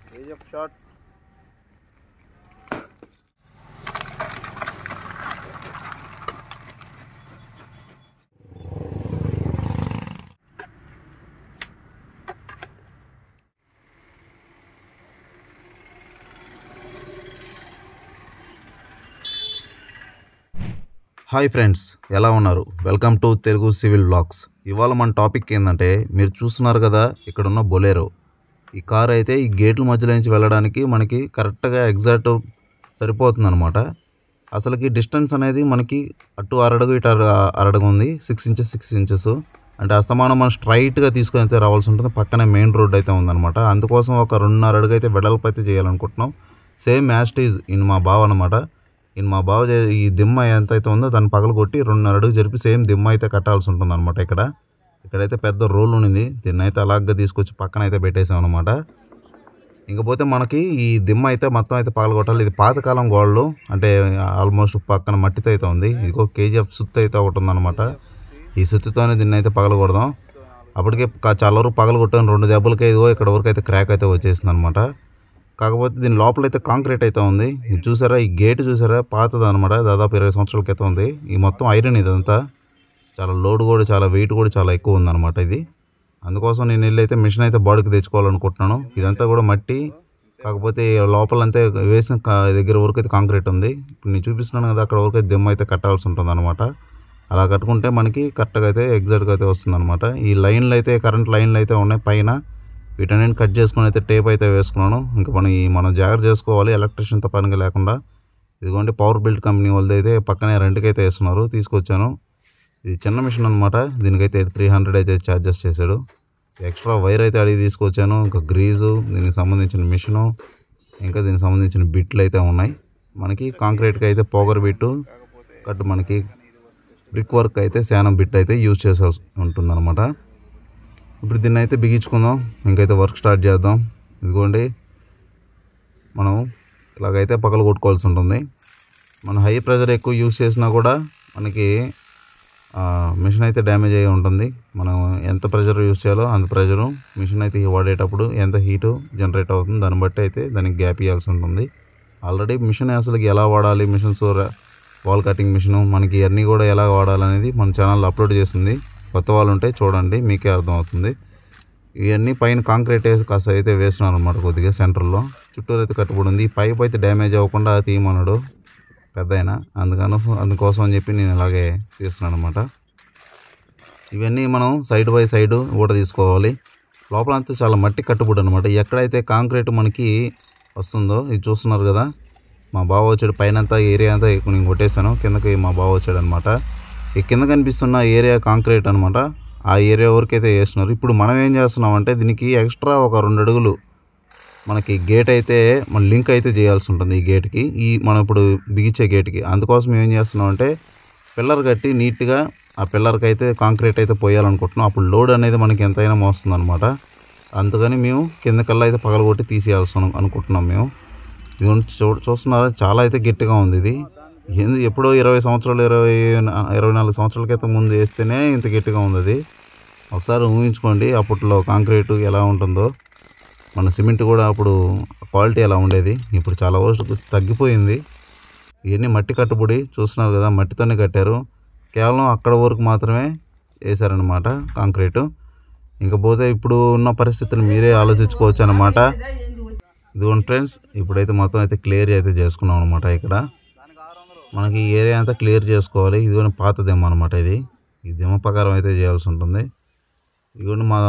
KGF shot. Hi friends, ఎలా ఉన్నారు? Welcome to Telugu civil vlogs. ఇవాళ మన టాపిక్ ఏంటంటే, మీరు చూస్తున్నారు కదా ఇక్కడ ఉన్న బొలేరో. ఈ కార్ అయితే ఈ గేట్ల మధ్యలో నుంచి వెళ్ళడానికి మనకి కరెక్ట్గా ఎగ్జాక్ట్ సరిపోతుంది అనమాట. అసలుకి డిస్టెన్స్ అనేది మనకి అటు అరడుగు ఇటు అరడుగు ఉంది, 6 ఇంచెస్. అంటే అస్తమానం మనం స్ట్రైట్గా తీసుకొని అయితే రావాల్సి ఉంటుంది. పక్కనే మెయిన్ రోడ్ అయితే ఉందన్నమాట. అందుకోసం ఒక 2.5 అడుగు అయితే వెడల్పు అయితే చేయాలనుకుంటున్నాం. సేమ్ యాస్టీజ్ ఇన్ మా బావ అనమాట. మా బావ ఈ దిమ్మ ఎంత అయితే ఉందో దాన్ని పగలగొట్టి 2.5 అడుగు జరిపి సేమ్ దిమ్మ అయితే కట్టాల్సి ఉంటుంది అనమాట. ఇక్కడైతే పెద్ద రోల్ ఉంది. దీన్ని అయితే అలాగే తీసుకొచ్చి పక్కన అయితే పెట్టేసాం అనమాట. ఇంకపోతే మనకి ఈ దిమ్మ అయితే మొత్తం అయితే పగలగొట్టాలి. ఇది పాతకాలం గోడలు, అంటే ఆల్మోస్ట్ పక్కన మట్టితో అయితే ఉంది. ఇదిగో కేజీఎఫ్ సుత్తు అయితే ఒకటి ఉందన్నమాట. ఈ సుత్తుతోనే దీన్ని అయితే పగలగొడదాం. అప్పటికే చాలా వరకు పగలగొట్టాను. 2 దెబ్బలకే ఇదిగో ఇక్కడ వరకు అయితే క్రాక్ అయితే వచ్చేసింది అనమాట. కాకపోతే దీని లోపల అయితే కాంక్రీట్ అయితే ఉంది. ఇది చూసారా, ఈ గేట్ చూసారా, పాతది అనమాట. దాదాపు 20 సంవత్సరాల క్రితం ఉంది. ఈ మొత్తం ఐరన్ ఇదంతా. చాలా లోడ్ కూడా, చాలా వెయిట్ కూడా చాలా ఎక్కువ ఉందన్నమాట ఇది. అందుకోసం నేను వెళ్ళి అయితే మిషన్ అయితే బాడీకి తెచ్చుకోవాలనుకుంటున్నాను. ఇదంతా కూడా మట్టి, కాకపోతే లోపలంతా వేసిన దగ్గర వరకు అయితే కాంక్రీట్ ఉంది. ఇప్పుడు నేను చూపిస్తున్నాను కదా, అక్కడ వరకు అయితే దిమ్మ అయితే కట్టాల్సి ఉంటుంది అనమాట. అలా కట్టుకుంటే మనకి కరెక్ట్గా అయితే ఎగ్జాక్ట్గా అయితే వస్తుంది అనమాట. ఈ లైన్లు అయితే కరెంట్ లైన్లు అయితే ఉన్నాయి పైన. వీటన్నిటిని కట్ చేసుకుని అయితే టేప్ అయితే వేసుకున్నాను. ఇంకా మనం జాగ్రత్త చేసుకోవాలి, ఎలక్ట్రిషియన్తో పనికి లేకుండా. ఇదిగోండి పవర్ బిల్డ్ కంపెనీ వాళ్ళది అయితే పక్కనే రెంట్కి అయితే వేస్తున్నారు, తీసుకొచ్చాను. ఇది చిన్న మిషన్ అనమాట. దీనికైతే 300 అయితే ఛార్జెస్ చేశాడు. ఎక్స్ట్రా వైర్ అయితే అడిగి తీసుకొచ్చాను. ఇంకా గ్రీజు, దీనికి సంబంధించిన మిషను, ఇంకా దీనికి సంబంధించిన బిట్లు అయితే ఉన్నాయి. మనకి కాంక్రీట్కి అయితే పోగర్ బిట్టు కట్టు, మనకి బ్రిక్ వర్క్ అయితే శానం బిట్ అయితే యూజ్ చేసాల్సి ఉంటుందన్నమాట. ఇప్పుడు దీన్ని అయితే బిగించుకుందాం, ఇంకైతే వర్క్ స్టార్ట్ చేద్దాం. ఇదిగోండి మనం ఇలాగైతే పగలు కొట్టుకోవాల్సి ఉంటుంది. మనం హై ప్రెషర్ ఎక్కువ యూజ్ చేసినా కూడా మనకి మిషన్ అయితే డ్యామేజ్ అయ్యి ఉంటుంది. మనం ఎంత ప్రెషర్ యూజ్ చేయాలో అంత ప్రెషరు మిషన్ అయితే వాడేటప్పుడు ఎంత హీటు జనరేట్ అవుతుంది దాన్ని బట్టి అయితే దానికి గ్యాప్ ఇవ్వాల్సి ఉంటుంది. ఆల్రెడీ మిషన్ అసలు ఎలా వాడాలి, మిషన్స్ వాల్ కటింగ్ మిషను, మనకి అన్నీ కూడా ఎలా వాడాలనేది మన ఛానల్లో అప్లోడ్ చేసింది. కొత్త వాళ్ళు ఉంటే చూడండి, మీకే అర్థమవుతుంది. ఇవన్నీ పైన కాంక్రీట్ కాస్త అయితే వేస్తున్నాను అనమాట. కొద్దిగా సెంటర్లో చుట్టూరు అయితే కట్టుబడి ఉంది. ఈ పైప్ అయితే డ్యామేజ్ అవ్వకుండా తీయమన్నాడు పెద్ద ఆయన. అందుకోసం అని చెప్పి నేను ఇలాగే తీస్తున్నాను అనమాట. ఇవన్నీ మనం సైడ్ బై సైడ్ ఊట తీసుకోవాలి. లోపలంతా చాలా మట్టి కట్టుబడి అనమాట. ఎక్కడైతే కాంక్రీట్ మనకి వస్తుందో ఇది చూస్తున్నారు కదా, మా బావ వచ్చాడు. పైన అంతా ఏరియా అంతా నేను కొట్టేశాను, కిందకి మా బావ వచ్చాడు అనమాట. ఈ కింద కనిపిస్తున్న ఏరియా కాంక్రీట్ అనమాట. ఆ ఏరియా వరకు అయితే వేస్తున్నారు. ఇప్పుడు మనం ఏం చేస్తున్నామంటే దీనికి ఎక్స్ట్రా ఒక 2 అడుగులు మనకి గేట్ అయితే మన లింక్ అయితే చేయాల్సి ఉంటుంది. ఈ గేట్కి, మనం ఇప్పుడు బిగించే గేట్కి. అందుకోసం ఏం చేస్తున్నామంటే పిల్లర్ కట్టి నీట్గా ఆ పిల్లర్కి అయితే కాంక్రీట్ అయితే పోయాలనుకుంటున్నాం. అప్పుడు లోడ్ అనేది మనకి ఎంతైనా మోస్తుంది అనమాట. అందుకని మేము కిందకల్లా అయితే పగలగొట్టి తీసేయాల్సి అనుకుంటున్నాం మేము. ఇది చూస్తున్నారా, చాలా అయితే గట్టిగా ఉంది ఇది. ఎప్పుడో 20 సంవత్సరాలు 24 సంవత్సరాల క్రితం ముందు వేస్తేనే ఇంత గట్టిగా ఉంది అది. ఒకసారి ఊహించుకోండి అప్పట్లో కాంక్రీటు ఎలా ఉంటుందో. మన సిమెంట్ కూడా అప్పుడు క్వాలిటీ ఎలా ఉండేది. ఇప్పుడు చాలా వరకు తగ్గిపోయింది. ఇవన్నీ మట్టి కట్టుబడి చూస్తున్నారు కదా, మట్టితోనే కట్టారు. కేవలం అక్కడ వరకు మాత్రమే వేశారనమాట కాంక్రీటు. ఇంకపోతే ఇప్పుడు ఉన్న పరిస్థితిని మీరే ఆలోచించుకోవచ్చు అనమాట. ఇదిగోండి ఫ్రెండ్స్, ఇప్పుడైతే మొత్తం అయితే క్లియర్ అయితే చేసుకున్నాం అనమాట. ఇక్కడ మనకి ఈ ఏరియా అంతా క్లియర్ చేసుకోవాలి. ఇదిగోండి పాత దిమ్మ అనమాట. ఈ దిమ్మ ప్రకారం అయితే చేయాల్సి ఉంటుంది. ఇదిగోండి మా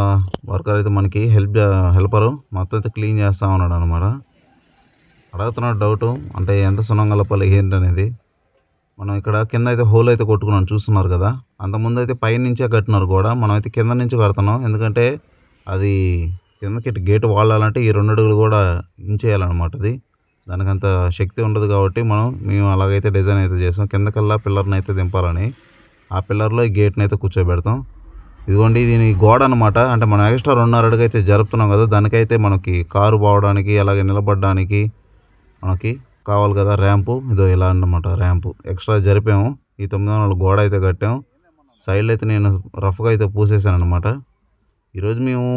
వర్కర్ అయితే మనకి హెల్పరు మొత్తం అయితే క్లీన్ చేస్తూ ఉన్నాడు అనమాట. అడుగుతున్నాడు డౌటు, అంటే ఎంత సున్నం కలపాలి ఏంటనేది. మనం ఇక్కడ కింద అయితే హోల్ అయితే కొట్టుకున్నాం, చూస్తున్నారు కదా. అంతకుముందు అయితే పై నుంచే కట్టినారు కూడా, మనం అయితే కింద నుంచి కడుతున్నాం. ఎందుకంటే అది కిందకి గేటు వాడాలంటే ఈ 2 అడుగులు కూడా ఇంచేయాలన్నమాట. అది దానికంత శక్తి ఉండదు కాబట్టి మేము అలాగైతే డిజైన్ అయితే చేసాం. కిందకల్లా పిల్లర్ని అయితే దింపాలని ఆ పిల్లర్లో ఈ గేట్ని అయితే కూర్చోబెడతాం. ఇదిగోండి దీని గోడ అనమాట. అంటే మనం ఎక్స్ట్రా 2.5 అడుగు అయితే జరుపుతున్నాం కదా, దానికైతే మనకి కారు పోవడానికి అలాగే నిలబడడానికి మనకి కావాలి కదా ర్యాంపు. ఇదో ఇలా అన్నమాట ర్యాంపు ఎక్స్ట్రా జరిపాము. ఈ 900 గోడ అయితే కట్టాము. సైడ్లో అయితే నేను రఫ్గా అయితే పూసేసాను అనమాట. ఈరోజు మేము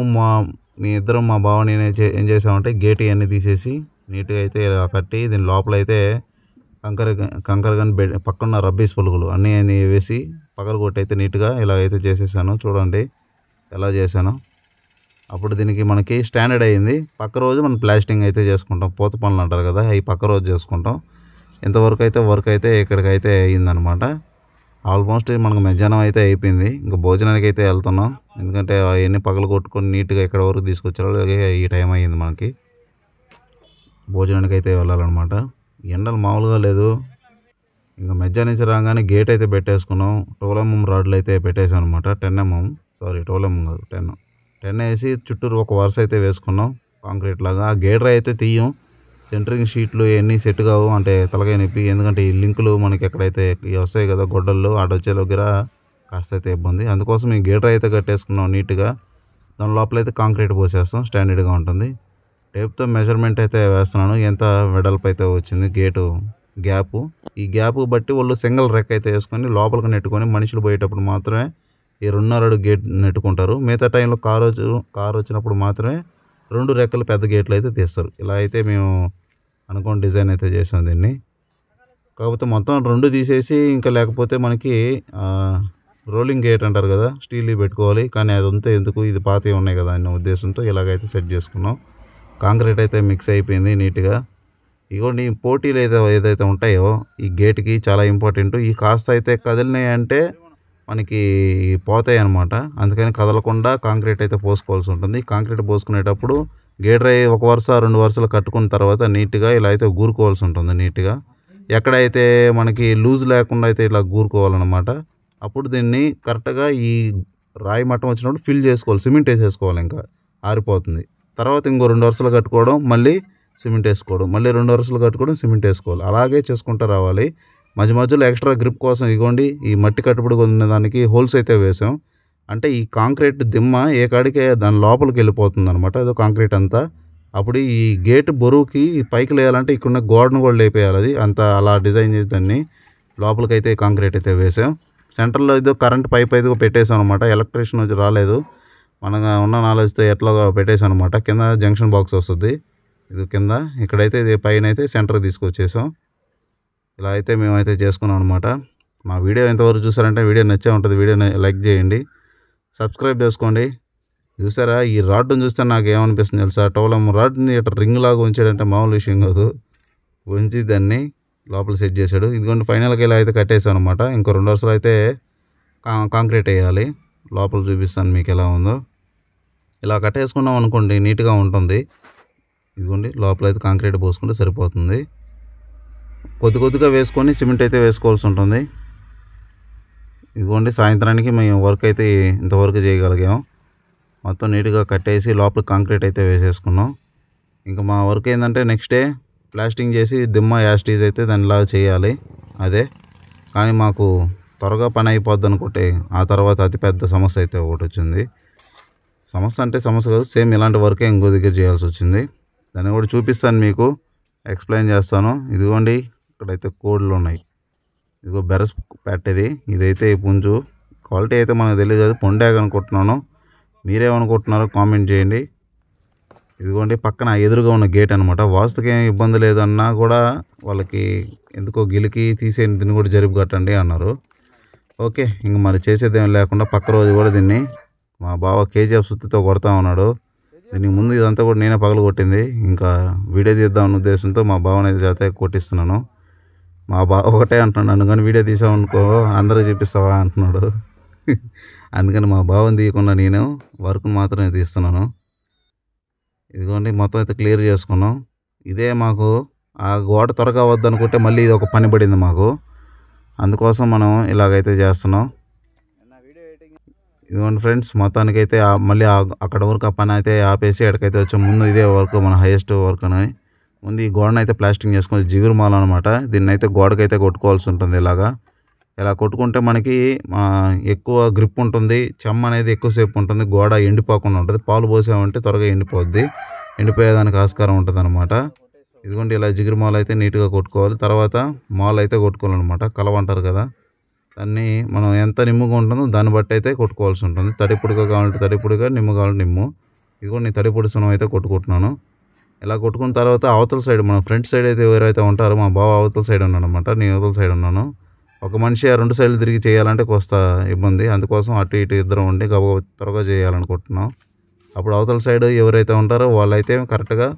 మీ ఇద్దరం మా బావ నేనే ఏం చేసామంటే గేట్ ఇవన్నీ తీసేసి నీట్గా అయితే ఇలా కట్టి దీని లోపల అయితే కంకర కానీ పక్కన రబ్బీస్ పులుగులు అన్నీ వేసి పగలగొట్టి అయితే నీట్గా ఇలా అయితే చేసేసాను. చూడండి ఎలా చేశాను. అప్పుడు దీనికి మనకి స్టాండర్డ్ అయ్యింది. పక్క రోజు మనం ప్లాస్టింగ్ అయితే చేసుకుంటాం. పూత పనులు అంటారు కదా, అవి పక్క రోజు చేసుకుంటాం. ఇంతవరకు అయితే వర్క్ అయితే ఇక్కడికైతే అయ్యిందనమాట. ఆల్మోస్ట్ మనకు మధ్యాహ్నం అయితే అయిపోయింది. ఇంకా భోజనానికి అయితే వెళ్తున్నాం. ఎందుకంటే అవన్నీ పగలు కొట్టుకొని నీట్గా ఇక్కడ వరకు తీసుకొచ్చారు. ఈ టైం అయ్యింది మనకి. భోజనానికి అయితే వెళ్ళాలన్నమాట. ఎండలు మామూలుగా లేదు. ఇంకా మధ్యాహ్నం నుంచి రాగానే గేట్ అయితే పెట్టేసుకున్నాం. 12 mm రాడ్లు అయితే పెట్టేసాం అనమాట. 10 mm సారీ 12 mm కాదు 10 వేసి చుట్టూరు ఒక వరుస అయితే వేసుకున్నాం కాంక్రీట్ లాగా. ఆ గేటర్ అయితే తీయం. సెంటరింగ్ షీట్లు ఇవన్నీ సెట్ కావు, అంటే తలకాయ నొప్పి. ఎందుకంటే ఈ లింకులు మనకి ఎక్కడైతే వస్తాయి కదా గొడ్డళ్ళు, వచ్చే దగ్గర కాస్త అయితే ఇబ్బంది. అందుకోసం ఈ గేటర్ అయితే కట్టేసుకున్నాం నీట్గా. దాని లోపలైతే కాంక్రీట్ పోసేస్తాం, స్టాండర్డ్గా ఉంటుంది. టేప్తో మెజర్మెంట్ అయితే వేస్తున్నాను, ఎంత వెడల్పు అయితే వచ్చింది గేటు గ్యాపు. ఈ గ్యాప్ బట్టి వాళ్ళు సింగిల్ రెక్ అయితే వేసుకొని లోపలికి నెట్టుకొని మనుషులు పోయేటప్పుడు మాత్రమే ఈ 2.5 అడుగు గేట్ నెట్టుకుంటారు. మిగతా టైంలో కారు వచ్చినప్పుడు మాత్రమే 2 రెక్కలు పెద్ద గేట్లు అయితే తీస్తారు. ఇలా అయితే మేము అనుకోని డిజైన్ అయితే చేసాం దీన్ని. కాకపోతే మొత్తం 2 తీసేసి ఇంకా లేకపోతే మనకి రోలింగ్ గేట్ అంటారు కదా, స్టీల్ పెట్టుకోవాలి. కానీ అదంతా ఎందుకు, ఇది పాతవి ఉన్నాయి కదా అన్న ఉద్దేశంతో ఇలాగైతే సెట్ చేసుకున్నాం. కాంక్రీట్ అయితే మిక్స్ అయిపోయింది నీట్గా. ఇగోండి పోటీలు ఏదైతే ఉంటాయో ఈ గేట్కి చాలా ఇంపార్టెంట్. ఈ కాస్త అయితే కదిలినాయి అంటే మనకి పోతాయి అన్నమాట. అందుకని కదలకుండా కాంక్రీట్ అయితే పోసుకోవాల్సి ఉంటుంది. కాంక్రీట్ పోసుకునేటప్పుడు గేటర్ ఒక వరుస 2 వరుసలు కట్టుకున్న తర్వాత నీట్గా ఇలా అయితే గూరుకోవాల్సి ఉంటుంది. నీట్గా ఎక్కడైతే మనకి లూజ్ లేకుండా అయితే ఇలా గూరుకోవాలన్నమాట. అప్పుడు దీన్ని కరెక్ట్గా ఈ రాయి మట్టం వచ్చినప్పుడు ఫిల్ చేసుకోవాలి. సిమెంట్ వేసేసుకోవాలి, ఇంకా ఆరిపోతుంది. తర్వాత ఇంకో 2 వరుసలు కట్టుకోవడం, మళ్ళీ సిమెంట్ వేసుకోవడం, మళ్ళీ 2 వరుసలు కట్టుకోవడం, సిమెంట్ వేసుకోవాలి. అలాగే చేసుకుంటూ రావాలి. మధ్య మధ్యలో ఎక్స్ట్రా గ్రిప్ కోసం ఇగోండి ఈ మట్టి కట్టుబడి ఉన్న దానికి హోల్స్ అయితే వేసాం. అంటే ఈ కాంక్రీట్ దిమ్మ ఏ కాడికే దాని లోపలికి వెళ్ళిపోతుంది అనమాట, ఏదో కాంక్రీట్ అంతా. అప్పుడు ఈ గేట్ బరువుకి పైకి లేయాలంటే ఇక్కడ గోడను కూడా లేపేయాలి. అది అంతా అలా డిజైన్ చేసి దాన్ని లోపలికి అయితే కాంక్రీట్ అయితే వేసాం. సెంటర్లో ఏదో కరెంట్ పైప్ అయితే పెట్టేసాం అనమాట. ఎలక్ట్రీషియన్ వచ్చి రాలేదు, మనకు ఉన్న నాలెడ్జ్తో ఎట్లా పెట్టేసాం అనమాట. కింద జంక్షన్ బాక్స్ వస్తుంది, ఇది కింద. ఇక్కడైతే ఇది పైన అయితే సెంటర్కి తీసుకొచ్చేసాం. ఇలా అయితే మేమైతే చేసుకున్నాం అనమాట. మా వీడియో ఎంతవరకు చూసారంటే వీడియో నచ్చే ఉంటుంది. వీడియో లైక్ చేయండి, సబ్స్క్రైబ్ చేసుకోండి. చూసారా ఈ రాడ్ని చూస్తే నాకు ఏమనిపిస్తుంది తెలుసా, 12 mm రాడ్ని ఇట్లా రింగ్ లాగా ఉంచాడంటే మామూలు విషయం కాదు. ఉంచి దాన్ని లోపల సెట్ చేశాడు. ఇదిగోండి ఫైనల్గా ఇలా అయితే కట్టేసాం అనమాట. ఇంకో 2 వరుసలు అయితే కాంక్రీట్ వేయాలి. లోపల చూపిస్తాను మీకు ఎలా ఉందో. ఇలా కట్టేసుకున్నాం అనుకోండి నీట్గా ఉంటుంది. ఇదిగోండి లోపల అయితే కాంక్రీట్ పోసుకుంటే సరిపోతుంది. కొద్దిగా వేసుకొని సిమెంట్ అయితే వేసుకోవాల్సి ఉంటుంది. ఇదిగోండి సాయంత్రానికి మేము వర్క్ అయితే ఇంతవరకు చేయగలిగాం. మొత్తం నీట్గా కట్టేసి లోపల కాంక్రీట్ అయితే వేసేసుకున్నాం. ఇంకా మా వర్క్ ఏంటంటే నెక్స్ట్ డే ప్లాస్టింగ్ చేసి దిమ్మ యాస్టీజ్ అయితే దానిలాగా చేయాలి. అదే కానీ మాకు త్వరగా పని అయిపోద్ది అనుకుంటే ఆ తర్వాత అతిపెద్ద సమస్య అయితే ఒకటి వచ్చింది. సమస్య అంటే సమస్య కాదు, సేమ్ ఇలాంటి వర్కే ఇంకో దగ్గర చేయాల్సి వచ్చింది. దాన్ని కూడా చూపిస్తాను, మీకు ఎక్స్ప్లెయిన్ చేస్తాను. ఇదిగోండి ఇక్కడైతే కోడ్లు ఉన్నాయి. ఇదిగో బెరస్ పెట్టేది, ఇదైతే పుంజు. క్వాలిటీ అయితే మనకు తెలియదు, అది పొండాగ అనుకుంటున్నాను. మీరేమనుకుంటున్నారో కామెంట్ చేయండి. ఇదిగోండి పక్కన ఎదురుగా ఉన్న గేట్ అనమాట. వాస్తుకి ఏం ఇబ్బంది లేదన్నా కూడా వాళ్ళకి ఎందుకో గిలికి తీసేయండి, దీన్ని కూడా జరుపు కట్టండి అన్నారు. ఓకే, ఇంక మరి చేసేదేం లేకుండా పక్క రోజు కూడా దీన్ని మా బావ కేజీఎఫ్ సుత్తితో కొడతా ఉన్నాడు. దీనికి ముందు ఇదంతా కూడా నేనే పగలు కొట్టింది. ఇంకా వీడియో తీద్దామన్న ఉద్దేశంతో మా బావని చేత కొట్టిస్తున్నాను. మా బావ ఒకటే అంటున్నాను, కానీ వీడియో తీసామనుకో అందరూ చూపిస్తావా అంటున్నాడు. అందుకని మా బావని తీయకుండా నేను వర్క్ను మాత్రమే తీస్తున్నాను. ఇదిగోండి మొత్తం అయితే క్లియర్ చేసుకున్నాం. ఇదే మాకు ఆ గోడ త్వరగా వద్దనుకుంటే మళ్ళీ ఇది ఒక పని పడింది మాకు. అందుకోసం మనం ఇలాగైతే చేస్తున్నాం. ఇదిగోండి ఫ్రెండ్స్ మొత్తానికైతే మళ్ళీ అక్కడ వరకు ఆ పని అయితే ఆపేసి ఎక్కడికైతే వచ్చాం. ముందు ఇదే వర్క్ మన హైయెస్ట్ వర్క్ అని. ముందు ఈ గోడను అయితే ప్లాస్టింగ్ చేసుకొని జిగురు మాల అనమాట. దీన్ని అయితే గోడకైతే కొట్టుకోవాల్సి ఉంటుంది. ఇలా కొట్టుకుంటే మనకి ఎక్కువ గ్రిప్ ఉంటుంది, చెమ్మ అనేది ఎక్కువసేపు ఉంటుంది, గోడ ఎండిపోకుండా ఉంటుంది. పాలు పోసామంటే త్వరగా ఎండిపోద్ది, ఎండిపోయేదానికి ఆస్కారం ఉంటుంది అనమాట. ఇదిగోండి ఇలా జిగురు మాల అయితే నీట్గా కొట్టుకోవాలి. తర్వాత మాల్ అయితే కొట్టుకోవాలన్నమాట. కలవంటారు కదా, దాన్ని మనం ఎంత నిమ్ముగా ఉంటుందో దాన్ని బట్టి అయితే కొట్టుకోవాల్సి ఉంటుంది. తడిపుడిగా కావాలంటే తడిపుడిగా, నిమ్ము కావాలంటే నిమ్ము. ఇదిగోండి నేను తడి పొడి సున్నం అయితే కొట్టుకుంటున్నాను. ఇలా కొట్టుకున్న తర్వాత అవతల సైడ్ మన ఫ్రంట్ సైడ్ అయితే ఎవరైతే ఉంటారో మా బావ అవతల సైడ్ ఉన్నాడనమాట. నేను అవతల సైడ్ ఉన్నాను. ఒక మనిషి ఆ 2 సైడ్లు తిరిగి చేయాలంటే కోస్త ఇబ్బంది. అందుకోసం అటు ఇటు ఇద్దరం ఉండి గబగబా త్వరగా చేయాలనుకుంటున్నాం. అప్పుడు అవతల సైడ్ ఎవరైతే ఉంటారో వాళ్ళైతే కరెక్ట్గా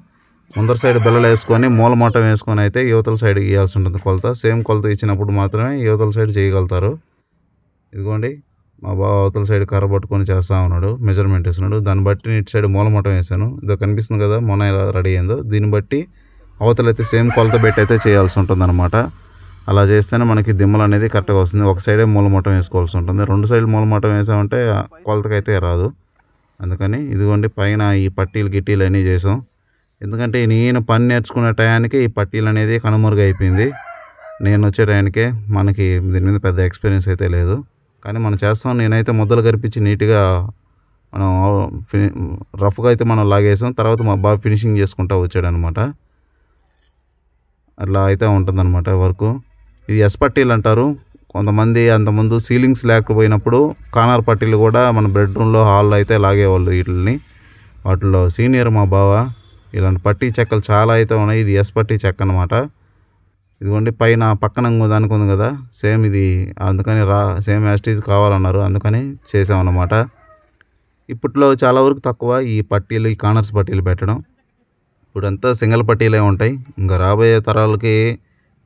ముందర సైడ్ బిళ్ళలు వేసుకొని మూలమట్టం వేసుకొని అయితే యువతల సైడ్ ఇవ్వాల్సి ఉంటుంది కొలత. సేమ్ కొలత ఇచ్చినప్పుడు మాత్రమే యువతల సైడ్ చేయగలుగుతారు. ఇదిగోండి మా బావ అవతల సైడ్ కర్ర పట్టుకొని చేస్తూ ఉన్నాడు, మెజర్మెంట్ వేస్తున్నాడు. దాన్ని బట్టి ఇటు సైడ్ మూలమట్టం వేసాను. ఇదో కనిపిస్తుంది కదా మొన్న ఎలా రెడీ అయిందో. దీన్ని బట్టి అవతలైతే సేమ్ కొలత పెట్టి అయితే చేయాల్సి ఉంటుంది అనమాట. అలా చేస్తేనే మనకి దిమ్మలు అనేది కరెక్ట్గా వస్తుంది. ఒక సైడే మూలమట్టం వేసుకోవాల్సి ఉంటుంది. 2 సైడ్లు మూలమట్టం వేసామంటే కొలతకైతే రాదు. అందుకని ఇదిగోండి పైన ఈ పట్టీలు గిట్టీలు అన్నీ చేసాం. ఎందుకంటే నేను పని నేర్చుకునే టయానికి ఈ పట్టీలు అనేది కనుమరుగైపోయింది. నేను వచ్చే టయానికే మనకి దీని మీద పెద్ద ఎక్స్పీరియన్స్ అయితే లేదు. కానీ మనం చేస్తాం. నేనైతే ముద్దలు కరిపించి నీట్గా మనం రఫ్గా అయితే మనం లాగేసాం. తర్వాత మా బాబు ఫినిషింగ్ చేసుకుంటూ వచ్చాడనమాట. అట్లా అయితే ఉంటుందన్నమాట వర్క్. ఇది ఎస్ పట్టీలు అంటారు. కొంతమంది అంతకుముందు సీలింగ్స్ లేకపోయినప్పుడు కార్నర్ పట్టీలు కూడా మన బెడ్రూమ్లో హాల్లో అయితే లాగేవాళ్ళు వీటిని. వాటిలో సీనియర్ మా బావ. ఇలాంటి పట్టీ చెక్కలు చాలా అయితే ఉన్నాయి. ఇది ఎస్ పట్టీ చెక్క అనమాట. ఇదిగోండి పైన పక్కన దానికి ఉంది కదా సేమ్ ఇది. అందుకని సేమ్ యాస్టీజ్ కావాలన్నారు, అందుకని చేసామన్నమాట. ఇప్పట్లో చాలా వరకు తక్కువ ఈ పట్టీలు, ఈ కార్నర్స్ పట్టీలు పెట్టడం. ఇప్పుడంతా సింగిల్ పట్టీలే ఉంటాయి. ఇంకా రాబోయే తరాలకి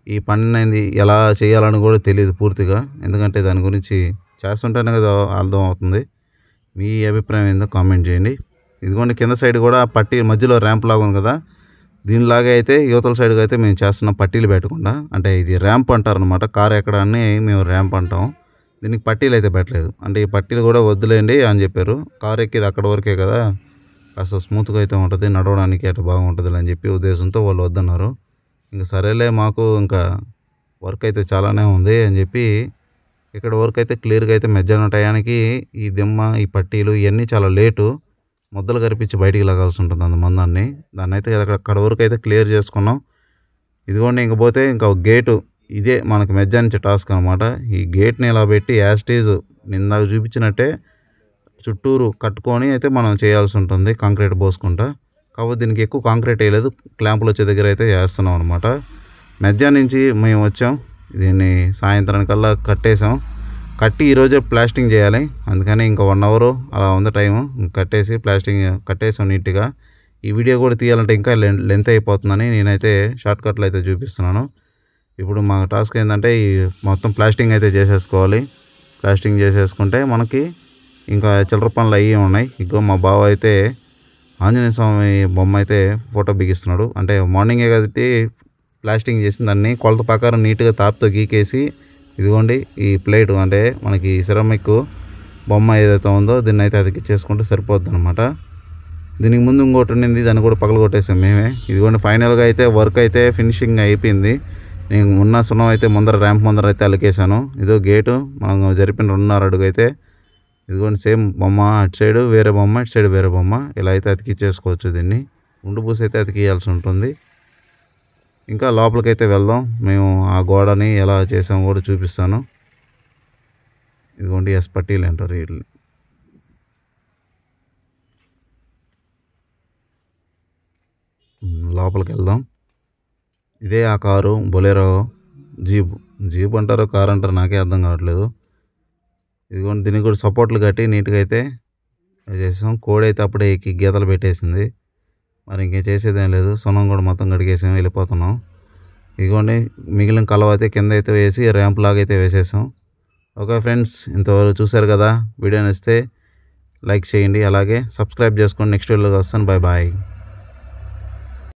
ఈ పని అనేది ఎలా చేయాలని కూడా తెలియదు పూర్తిగా. ఎందుకంటే దాని గురించి చేస్తుంటేనే కదా అర్థం అవుతుంది. మీ అభిప్రాయం ఏందో కామెంట్ చేయండి. ఇదిగోండి కింద సైడ్ కూడా పట్టీ మధ్యలో ర్యాంప్ లాగా ఉంది కదా, దీనిలాగే అయితే యువతల సైడ్గా అయితే మేము చేస్తున్నాం పట్టీలు పెట్టకుండా. అంటే ఇది ర్యాంప్ అంటారు అనమాట. కారు ఎక్కడాన్ని మేము ర్యాంప్ అంటాం. దీనికి పట్టీలు అయితే పెట్టలేదు. అంటే ఈ పట్టీలు కూడా వద్దులేండి అని చెప్పారు. కారు ఎక్కేది అక్కడ వరకే కదా, కాస్త స్మూత్గా అయితే ఉంటుంది, నడవడానికి అట్లా బాగుంటుంది అని చెప్పి ఉద్దేశంతో వాళ్ళు వద్దన్నారు. ఇంకా సరేలే మాకు ఇంకా వర్క్ అయితే చాలానే ఉంది అని చెప్పి ఇక్కడ వర్క్ అయితే క్లియర్గా అయితే మధ్యాహ్నం టయానికి ఈ దిమ్మ, ఈ పట్టీలు ఇవన్నీ చాలా లేటు. ముద్దలు కరిపించి బయటికి లాగాల్సి ఉంటుంది అంతమందాన్ని. దాన్ని అయితే అక్కడ వరకు అయితే క్లియర్ చేసుకున్నాం. ఇదిగోండి ఇంక పోతే ఇంకా గేటు, ఇదే మనకు మధ్యాహ్నం టాస్క్ అనమాట. ఈ గేట్ని ఇలా పెట్టి యాస్టీజ్ నిందాక చూపించినట్టే చుట్టూరు కట్టుకొని అయితే మనం చేయాల్సి ఉంటుంది కాంక్రీట్ పోసుకుంటా. కాబట్టి దీనికి ఎక్కువ కాంక్రీట్ వేయలేదు, క్లాంపులు వచ్చే దగ్గర అయితే వేస్తున్నాం అనమాట. మధ్యాహ్నం నుంచి మేము వచ్చాం, దీన్ని సాయంత్రానికల్లా కట్టేసాం. కట్టి ఈరోజే ప్లాస్టింగ్ చేయాలి. అందుకని ఇంకా 1 అవర్ అలా ఉంది టైము. కట్టేసి ప్లాస్టింగ్ కట్టేసాం నీట్గా. ఈ వీడియో కూడా తీయాలంటే ఇంకా లెంత్ అయిపోతుందని నేనైతే షార్ట్ కట్లు అయితే చూపిస్తున్నాను. ఇప్పుడు మా టాస్క్ ఏంటంటే ఈ మొత్తం ప్లాస్టింగ్ అయితే చేసేసుకోవాలి. ప్లాస్టింగ్ చేసేసుకుంటే మనకి ఇంకా చిల్లర పనులు అయ్యి ఉన్నాయి. ఇగో మా బావ అయితే ఆంజనేయ స్వామి బొమ్మ అయితే ఫోటో బిగిస్తున్నాడు. అంటే మార్నింగే కాబట్టి ప్లాస్టింగ్ చేసిన దాన్ని కొలత ప్రకారం నీట్గా తాపుతో గీకేసి ఇదిగోండి ఈ ప్లేటు అంటే మనకి సిరమిక్ బొమ్మ ఏదైతే ఉందో దీన్ని అయితే అతికిచ్చేసుకుంటే సరిపోద్ది అనమాట. దీనికి ముందు ఇంకోటి ఉండింది, దాన్ని కూడా పగలగొట్టేసాం మేమే. ఇదిగోండి ఫైనల్గా అయితే వర్క్ అయితే ఫినిషింగ్ అయిపోయింది. నేను ఉన్న సున్నం అయితే ముందర ర్యాంప్ ముందర అయితే అలికేసాను. ఇదో గేటు మనం జరిపిన 2.5 అడుగు అయితే ఇదిగోండి సేమ్ బొమ్మ అటు సైడ్ వేరే బొమ్మ, ఇటు సైడ్ వేరే బొమ్మ, ఇలా అయితే అతికిచ్చేసుకోవచ్చు. దీన్ని ఉండు పూసి అయితే అతికియాల్సి ఉంటుంది. ఇంకా లోపలికైతే వెళ్దాం. మేము ఆ గోడని ఎలా చేసామో కూడా చూపిస్తాను. ఇదిగోండి ఎస్ పట్టీలు అంటారు వీటిని. లోపలికి వెళ్దాం. ఇదే ఆ కారు బొలెరో, జీప్ అంటారో కారు అంటారో నాకే అర్థం కావట్లేదు. ఇదిగోండి దీనికి కూడా సపోర్ట్లు కట్టి నీట్గా అయితే చేసాం. కోడి అయితే అప్పుడే ఎక్కి గీతలు పెట్టేసింది. మరి ఇంకేం చేసేదేం లేదు. సున్నం కూడా మొత్తం కడిగేసాం, వెళ్ళిపోతున్నాం. ఇదిగోండి మిగిలిన కలవ అయితే కింద అయితే వేసి ర్యాంప్ లాగా అయితే వేసేసాం. ఓకే ఫ్రెండ్స్, ఇంతవరకు చూశారు కదా. వీడియో నచ్చితే లైక్ చేయండి, అలాగే సబ్స్క్రైబ్ చేసుకోండి. నెక్స్ట్ వీడియోలో వస్తాను. Bye bye.